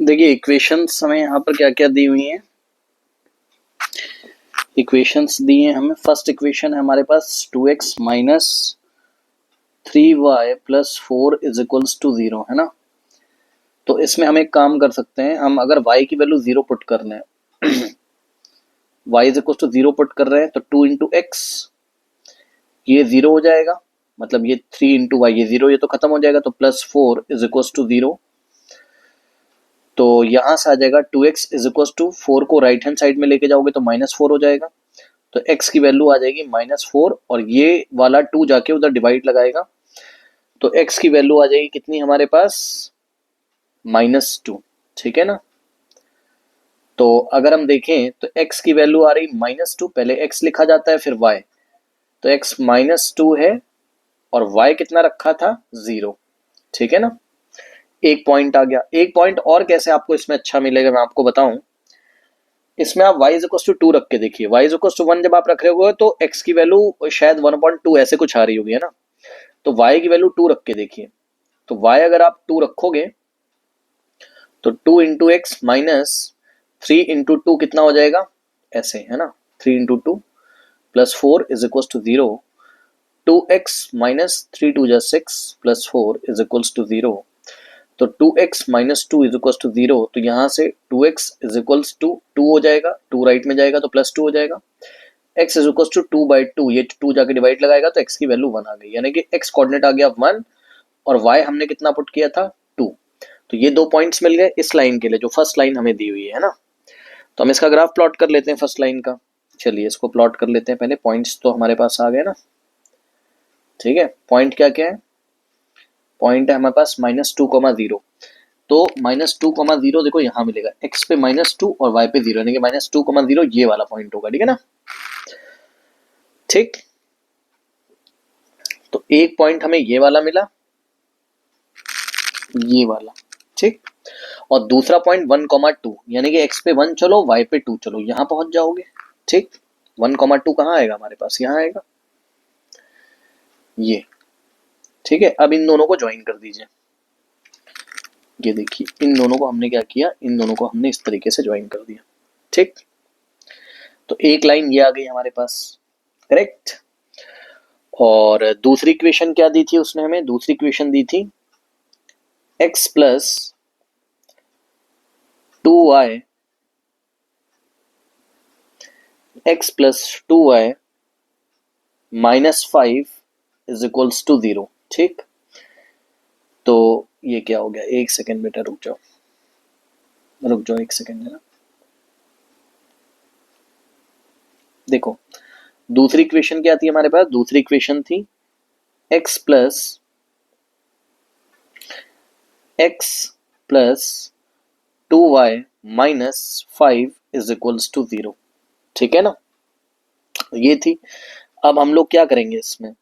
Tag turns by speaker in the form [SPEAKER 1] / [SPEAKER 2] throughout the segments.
[SPEAKER 1] देखिए इक्वेशंस हमें यहाँ पर क्या क्या दी हुई हैं। इक्वेशंस दी हैं हमें। फर्स्ट इक्वेशन है हमारे पास 2x minus 3y plus 4 is equals to 0 है ना। तो इसमें हम एक काम कर सकते हैं, हम अगर y की वैल्यू 0 पुट कर लें y is equals to 0 put कर रहे हैं तो 2 इंटू एक्स ये 0 हो जाएगा, मतलब ये 3 इंटू वाई ये 0, ये तो खत्म हो जाएगा, तो प्लस 4 इज इक्वल्स टू 0। तो यहां से आ जाएगा 2x इज इक्वल्स टू 4 को राइट हैंड साइड में लेके जाओगे तो -4 हो जाएगा, तो x की वैल्यू आ जाएगी -4 और ये वाला 2 जाके उधर डिवाइड लगाएगा तो x की वैल्यू आ जाएगी कितनी हमारे पास -2। ठीक है ना। तो अगर हम देखें तो x की वैल्यू आ रही -2, पहले x लिखा जाता है फिर y, तो x -2 है और y कितना रखा था 0। ठीक है ना। एक पॉइंट आ गया। एक पॉइंट और कैसे आपको इसमें अच्छा मिलेगा मैं आपको बताऊं। इसमें आप y इज इक्वल टू 2 रख के देखिए, y इज इक्वल टू 1 जब आप रख रहे हो तो x की वैल्यू शायद 1.2 ऐसे कुछ आ रही होगी है ना। तो y की वैल्यू 2 रख के देखिए, तो y अगर आप 2 रखोगे तो 2 इंटू एक्स माइनस 3 इंटू 2 कितना हो जाएगा ऐसे है ना, 3 into 2 plus 4 is equal to 0। 2x minus 3 टू जा 6 प्लस 4 इज इक्वल टू 0। तो 2x minus 2 is equal to 0, तो यहाँ से 2x इज इक्वल टू 2 हो जाएगा, 2 राइट में जाएगा तो प्लस 2 हो जाएगा। x इज इक्वल टू 2/2, ये 2 जाके डिवाइड लगाएगा तो x की वैल्यू 1 आ गई, यानी कि x कोऑर्डिनेट आ गया 1 और y हमने कितना पुट किया था 2। तो ये 2 पॉइंट्स मिल गए इस लाइन के लिए जो फर्स्ट लाइन हमें दी हुई है ना। तो हम इसका ग्राफ प्लॉट कर लेते हैं फर्स्ट लाइन का। चलिए इसको प्लॉट कर लेते हैं पहले, पॉइंट्स तो हमारे पास आ गए ना। ठीक है, पॉइंट क्या क्या है, पॉइंट है हमारे पास -2,0। तो -2,0 देखो यहाँ मिलेगा, x पे -2 और y पे 0, यानी कि -2,0 ये वाला पॉइंट होगा। ठीक है ना। ठीक, तो एक पॉइंट हमें ये वाला मिला, ये वाला। ठीक, और दूसरा पॉइंट 1,2, यानी कि x पे 1 चलो y पे 2 चलो, यहां पहुंच जाओगे। ठीक, 1,2 कहाँ आएगा हमारे पास, यहाँ आएगा ये। ठीक है, अब इन दोनों को ज्वाइन कर दीजिए। ये देखिए इन दोनों को हमने क्या किया, इन दोनों को हमने इस तरीके से ज्वाइन कर दिया। ठीक, तो एक लाइन ये आ गई हमारे पास, करेक्ट। और दूसरी इक्वेशन क्या दी थी उसने हमें, दूसरी इक्वेशन दी थी x plus 2y, x plus 2y -5 is equals to 0। ठीक, तो ये क्या हो गया, एक सेकेंड बेटा रुक जाओ, रुक जाओ एक सेकेंड है ना। देखो दूसरी इक्वेशन क्या थी हमारे पास, दूसरी इक्वेशन थी x plus 2y -5 is equals to 0। ठीक है ना, ये थी। अब हम लोग क्या करेंगे इसमें,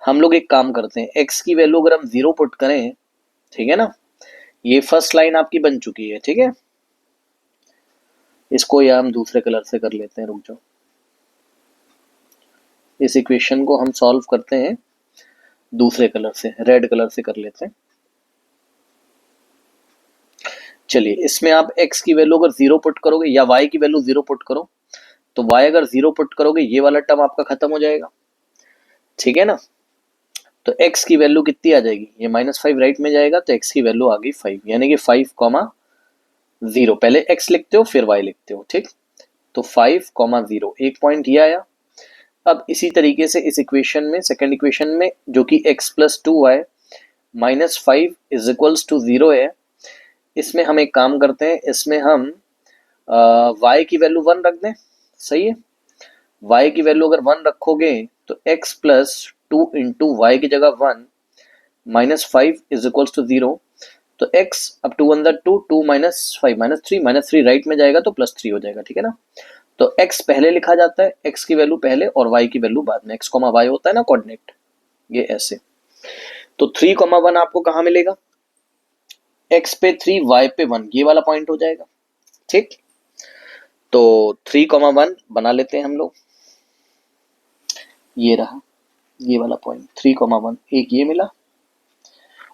[SPEAKER 1] हम लोग एक काम करते हैं, x की वैल्यू अगर हम 0 पुट करें, ठीक है ना, ये फर्स्ट लाइन आपकी बन चुकी है। ठीक है, इसको या हम दूसरे कलर से कर लेते हैं, रुक जाओ, इस इक्वेशन को हम सॉल्व करते हैं दूसरे कलर से, रेड कलर से कर लेते हैं। चलिए इसमें आप x की वैल्यू अगर 0 पुट करोगे या y की वैल्यू 0 पुट करो, तो y अगर 0 पुट करोगे ये वाला टर्म आपका खत्म हो जाएगा। ठीक है ना, तो x की वैल्यू कितनी आ जाएगी, ये -5 राइट में जाएगा तो x की वैल्यू आ गई 5, यानी कि 5,0, पहले x लिखते हो फिर y लिखते हो। ठीक, तो 5,0 एक पॉइंट ये आया। अब इसी तरीके से इस इक्वेशन में, सेकेंड इक्वेशन में जो कि x plus 2y -5 is equals to 0 है, इसमें हम एक काम करते हैं, इसमें हम y की वैल्यू 1 रख दें। सही है, y की वैल्यू अगर 1 रखोगे तो x प्लस 2 इंटू वाई की जगह 1 -5 इज इक्वल्स टू 0, तो x अब 2 अंदर 2, 2 -5 -3 राइट में जाएगा तो +3 हो जाएगा। ठीक है ना, तो x पहले लिखा जाता है, x की वैल्यू पहले और y की वैल्यू बाद में, x, y होता है ना कोऑर्डिनेट, ये ऐसे। तो 3,1 आपको कहाँ मिलेगा, x पे 3 y पे 1, ये वाला पॉइंट हो जाएगा। ठीक, तो 3,1 बना लेते हैं हम लोग, ये रहा ये वाला पॉइंट 3,1, एक ये मिला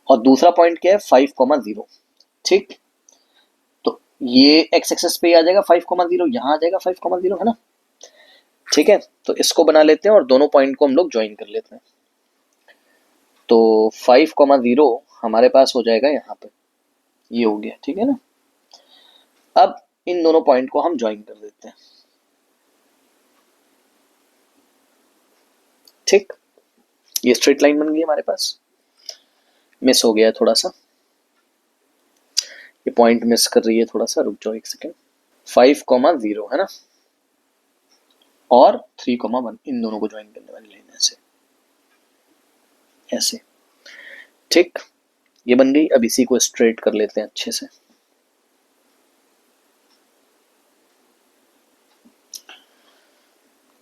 [SPEAKER 1] और दूसरा पॉइंट क्या है 5,0। ठीक, ये एक्स एक्सेस पे आ जाएगा 5,0, यहाँ आ जाएगा 5,0, है ना। ठीक है, तो इसको बना लेते हैं और दोनों पॉइंट को हम लोग ज्वाइन कर लेते हैं। तो 5,0 हमारे पास हो जाएगा यहाँ पे, ये हो गया, ठीक है ना। अब इन दोनों पॉइंट को हम ज्वाइन कर देते हैं। ठीक, ये स्ट्रेट लाइन बन गई हमारे पास। मिस हो गया थोड़ा सा, ये पॉइंट मिस कर रही है थोड़ा सा, रुक जाओ एक सेकेंड। 5,0 है ना, और 3,1 इन दोनों को ज्वाइन करने वाली लाइन ऐसे ऐसे। ठीक, ये बन गई। अब इसी को स्ट्रेट कर लेते हैं अच्छे से।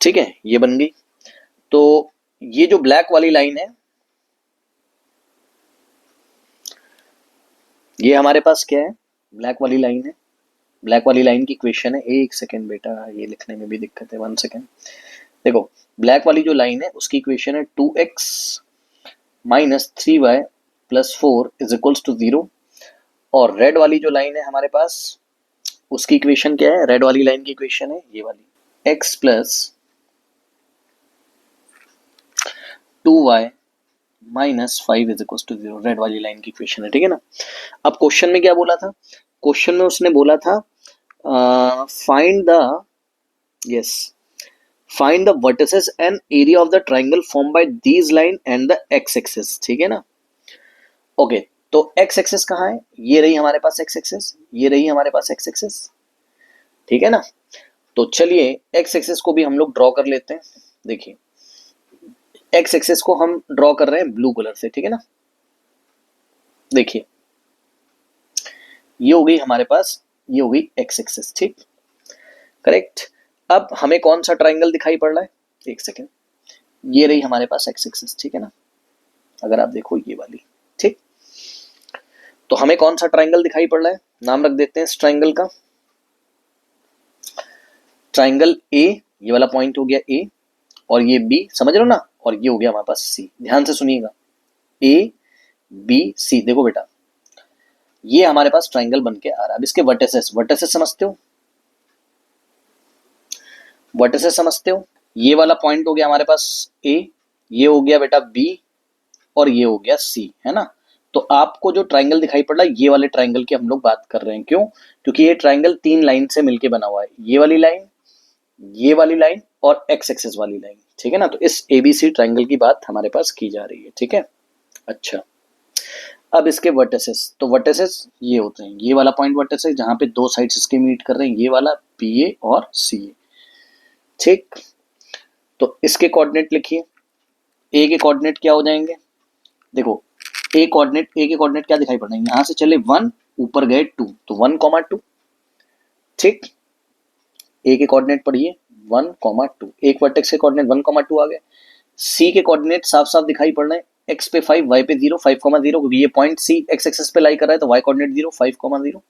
[SPEAKER 1] ठीक है, ये बन गई। तो ये जो ब्लैक वाली लाइन है, ये हमारे पास क्या है, ब्लैक वाली लाइन है। ब्लैक वाली लाइन की इक्वेशन है, एक सेकेंड बेटा, ये लिखने में भी दिक्कत है, 1 सेकेंड। देखो, ब्लैक वाली जो लाइन है उसकी इक्वेशन है 2x minus 3y plus 4 is equals to 0। और रेड वाली जो लाइन है हमारे पास, उसकी इक्वेशन क्या है, रेड वाली लाइन की इक्वेशन है ये वाली, x plus 2y minus 5 is equals to 0। Red वाली लाइन की इक्वेशन है, ठीक है ना। अब क्वेश्चन में क्या बोला था, क्वेश्चन में उसने बोला था find the, yes, find the vertices and area of the triangle form by these line and the x axis, ठीक है ना। ओके, तो एक्स एक्सिस कहाँ है, ये रही हमारे पास एक्स एक्सिस, ये रही हमारे पास एक्स एक्सिस, ठीक है ना। तो चलिए एक्स एक्सिस को भी हम लोग ड्रॉ कर लेते हैं। देखिए, एक्स एक्सिस को हम ड्रॉ कर रहे हैं ब्लू कलर से, ठीक है ना। देखिए, ये हो गई हमारे पास, ये हो गई एक्स एक्सिस, ठीक, करेक्ट। अब हमें कौन सा ट्राइंगल दिखाई पड़ रहा है, एक सेकेंड, ये रही हमारे पास एक्स एक्सिस, ठीक है ना। अगर आप देखो ये वाली, ठीक, तो हमें कौन सा ट्राइंगल दिखाई पड़ रहा है, नाम रख देते हैं इस ट्राइंगल का, ट्राइंगल ए, ये वाला पॉइंट हो गया ए, और ये बी, समझ रहे हो ना, और ये हो गया हमारे पास सी। ध्यान से सुनिएगा, ए बी सी, देखो बेटा, ये हमारे पास ट्राइंगल बन के आ रहा है। अब इसके वर्टिसेस, वर्टिसेस समझते हो, वर्टिसेस समझते हो, ये वाला पॉइंट हो गया हमारे पास ए, ये हो गया बेटा बी, और ये हो गया सी, है ना। तो आपको जो ट्राइंगल दिखाई पड़ रहा है, ये वाले ट्राइंगल की हम लोग बात कर रहे हैं। क्यों, क्योंकि ये ट्राइंगल 3 लाइन से मिलके बना हुआ है, ये वाली लाइन, ये वाली लाइन और एक्स एक्सिस वाली लाइन, ठीक है ना। तो इस एबीसी ट्राइंगल की बात हमारे पास की जा रही है, ठीक है। अच्छा, अब इसके वर्टिसेस, तो वर्टिसेस ये होते हैं, ये वाला पॉइंट वर्टिस है जहां पे दो साइड्स इसके मीट कर रहे हैं, ये वाला पी ए और सी ए, ठीक। तो इसके कोऑर्डिनेट लिखिए, ए के कोऑर्डिनेट क्या हो जाएंगे, देखो, ए के कोऑर्डिनेट क्या दिखाई पड़ रहे हैं, यहां से चले 1, ऊपर गए 2, तो 1,2, ठीक। ए के कोऑर्डिनेट पढ़िए 1,2, एक वर्टेक्स के कोऑर्डिनेट 1,2 आ गए। सी के कोऑर्डिनेट साफ साफ दिखाई पड़ रहे हैं, एक्स पे 5, वाई पे 0, 5,0, क्योंकि ये पॉइंट सी एक्स एक्सिस पे लाई कर रहा है, तो वाई कोऑर्डिनेट 0, 5,0।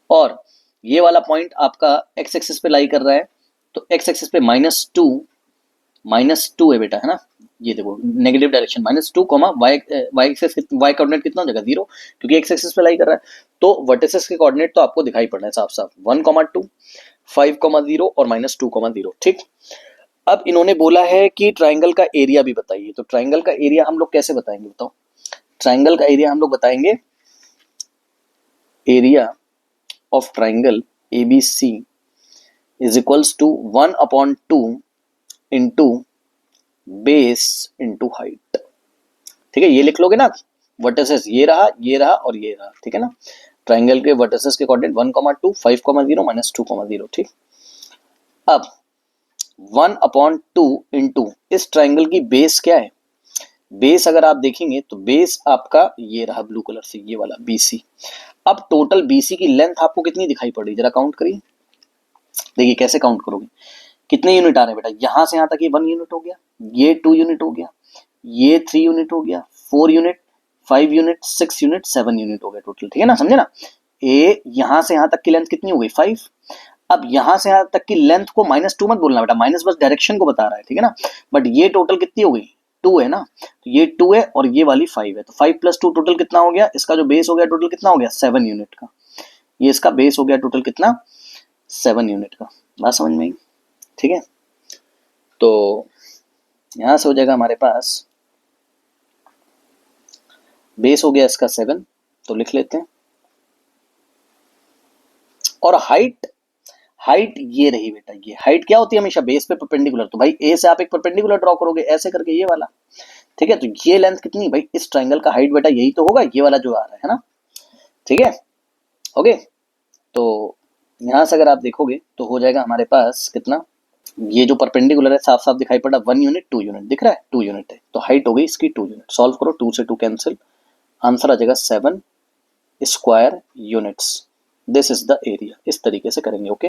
[SPEAKER 1] और ये वाला पॉइंट आपका एक्स एक्सिस पे लाई कर रहा है, तो एक्स एक्सिस पे -2 है बेटा, है ना। ये देखो negative direction, -2, Y axis, Y coordinate कितना हो जाएगा 0, क्योंकि एक्स एक्सिस पे लाई कर रहा है। तो वर्टिसेस के कोऑर्डिनेट तो आपको दिखाई पड़ रहे हैं साफ साफ, 1,2, 5,0 और -2,0, ठीक। अब इन्होंने बोला है कि ट्राइंगल का एरिया भी बताइए। तो ट्राइंगल का एरिया हम लोग कैसे बताएंगे, बताओ। ट्राइंगल का एरिया हम लोग बताएंगे, area of triangle ABC is equals to 1/2 into base into height, ठीक है। ये लिख लोगे ना, वर्टिसेस ये रहा, ये रहा और ये रहा, ठीक है ना। ट्राइंगल के वर्टिसेस के कोऑर्डिनेट 1,2, 5,0, -2,0, ठीक। अब 1/2 इंटू इस ट्राइंगल की बेस क्या है, बेस अगर आप देखेंगे तो बेस आपका ये रहा ब्लू कलर से, ये वाला BC। अब टोटल BC की लेंथ आपको कितनी दिखाई पड़ रही, जरा काउंट करिए। देखिए कैसे काउंट करोगे, कितने यूनिट आ रहे हैं बेटा, यहां से यहां तक ये 1 यूनिट हो गया, ये 2 यूनिट हो गया, ये 3 यूनिट हो गया, 4 यूनिट, 5 यूनिट, 6 यूनिट, 7 यूनिट हो गया टोटल, ठीक है ना, समझे ना। ए यहां से यहां तक की लेंथ कितनी हो गई, 5। अब यहां से यहां तक की लेंथ को -2 मत बोलना बेटा, माइनस बस डायरेक्शन को बता रहा है, ठीक है ना। बट ये टोटल कितनी हो गई, 2 है ना, तो ये 2 है और ये वाली 5 है, तो 5 + 2 टोटल कितना हो गया, इसका जो बेस हो गया टोटल कितना हो गया, 7 यूनिट का। ये इसका बेस हो गया टोटल कितना 7 यूनिट का। बात समझ में आई? ठीक है, तो यहां से हो जाएगा हमारे पास बेस हो गया इसका 7, तो लिख लेते हैं। और हाइट, हाइट ये रही बेटा, ये हाइट क्या होती है हमेशा बेस पे परपेंडिकुलर, तो भाई ए से आप एक परपेंडिकुलर ड्रॉ करोगे ऐसे करके ये वाला, ठीक है। तो ये लेंथ कितनी भाई, इस ट्रायंगल का हाइट बेटा यही तो होगा, ये वाला जो आ रहा है ना, ठीक है। ओके, तो यहां से अगर आप देखोगे तो हो जाएगा हमारे पास कितना, ये जो परपेंडिकुलर है साफ साफ दिखाई पड़ा 1 यूनिट 2 यूनिट दिख रहा है, 2 यूनिट है, तो हाइट हो गई इसकी 2 यूनिट। सॉल्व करो, 2 से 2 कैंसिल, आंसर आ जाएगा 7 square units. This is the area. इस तरीके से करेंगे। ओके।